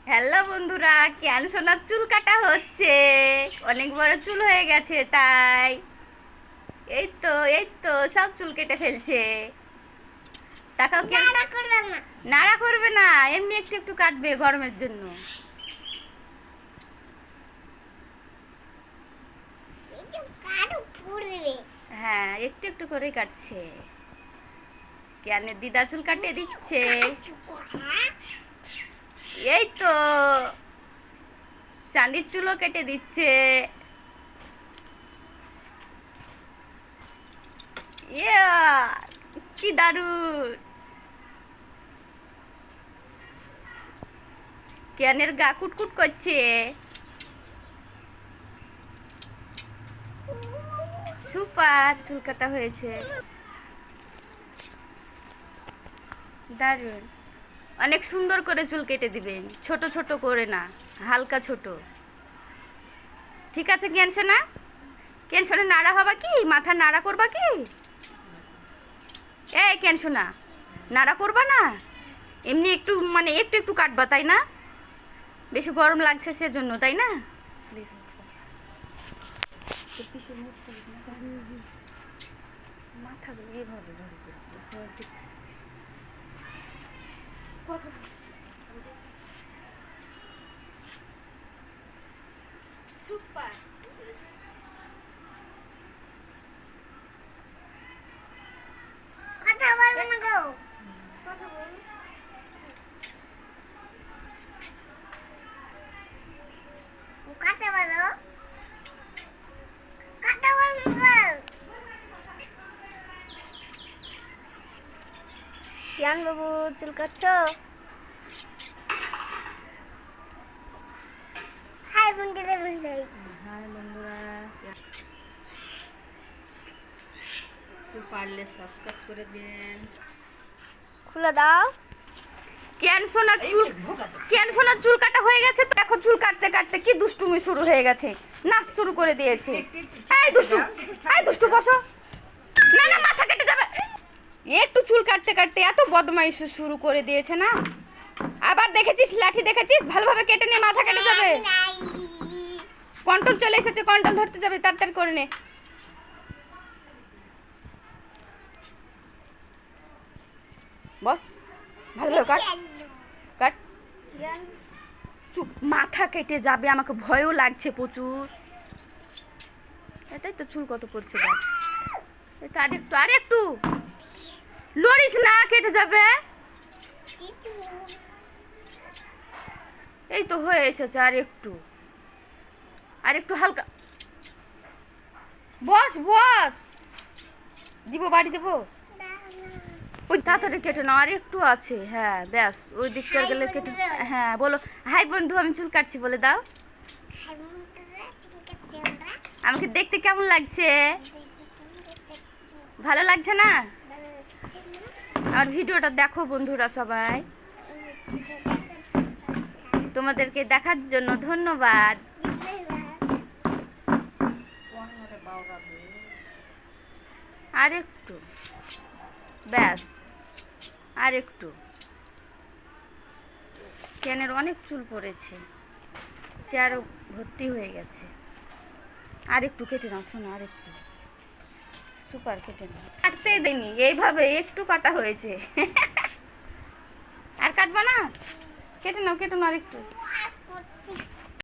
Hello বন্ধুরা, কেন সোনার চুল কাটা হচ্ছে। অনেক বড় চুল হয়ে গেছে তাই এই তো সব চুল কেটে ফেলছে। তাকাও, নাড়া করবে না। নাড়া করবে না, এমনি একটু একটু কাটবে গরমের জন্য। এই যে কারো পড়বে। হ্যাঁ, একটু একটু করে কাটছে। কেনের দিদা চুল কাটিয়ে দিচ্ছে। এই তো চাঁদির চুলও কেটে দিচ্ছে। ইয়া, কি দারুণ। কেনের গা কুটকুট করছে। সুপার চুল কাটা হয়েছে, দারুণ। অনেক সুন্দর করে চুল কেটে দিবেন, ছোট ছোট করে না, হালকা ছোট। ঠিক আছে ক্যানসোনা, ক্যানসোনা নাড়া হবা কি, মাথা নাড়া করবা কি? এই ক্যানসোনা, নাড়া করবা না, এমনি একটু মানে একটু একটু কাটবা তাই না? বেশি গরম লাগছে সেজন্য তাই না? মাথাগুলো এইভাবে সুপার। কথা বলবে না গো। কথা বল। কথা বলো। কথা বলবে। ইয়ান বাবু চুল কাটছো? হাই বন্ধুরা বন্ধু। হাই বন্ধুরা, একটু পারলে সাবস্ক্রাইব করে দেন। খুলে দাও। কেন সোনার চুল কাটা হয়ে গেছে তো, এখন চুল কাটতে কাটতে কি দুষ্টুমি শুরু হয়ে গেছে, নাচ শুরু করে দিয়েছে। এই দুষ্টু বসো। না না, মাথা কেটে যাবে। একটু চুল কাটতে কাটতে এত বদমাইশি শুরু করে দিয়েছে না। আবার দেখেছিস লাঠি, দেখেছিস ভালোভাবে কেটে নিয়ে মাথা কেটে যাবে। কন্ট্রোল চলে এসেছে, কন্ট্রোল ধরতে যাবে, তাড়াতাড়ি করে নে। বস, ভালোভাবে কাট কাট। চুপ, মাথা কেটে যাবে, আমাকে ভয়ও লাগছে প্রচুর। এটাই তো চুল কত পড়ছে দেখ। এটা আরেকটু আরেকটু, লড়িস না, কেটে যাবে। এই তো হয়ে এসেছে, আরেকটু আরেকটু হালকা। বস বস, দিব বাড়ি দেবো। ওই তাড়াতাড়ি কেটে নাও, আর একটু আছে। হ্যাঁ ব্যাস, ওই দিকটা গেলে কেটে। হ্যাঁ বলো, হাই বন্ধু আমি চুল কাটছি বলে দাও। আমাকে দেখতে কেমন লাগছে? ভালো লাগছে না? আর ভিডিওটা দেখো বন্ধুরা সবাই, তোমাদেরকে দেখার জন্য ধন্যবাদ। আর একটু, ব্যাস আর একটু। ক্যানের অনেক চুল পড়েছে, চেয়ারও ভর্তি হয়ে গেছে। আর একটু কেটে নাও শোনো, আর একটু। সুপার, কেটে নাও। কাটতেই দেয়নি, এইভাবে একটু কাটা হয়েছে। আর কাটবা না, কেটে নাও কেটে নাও আর একটু।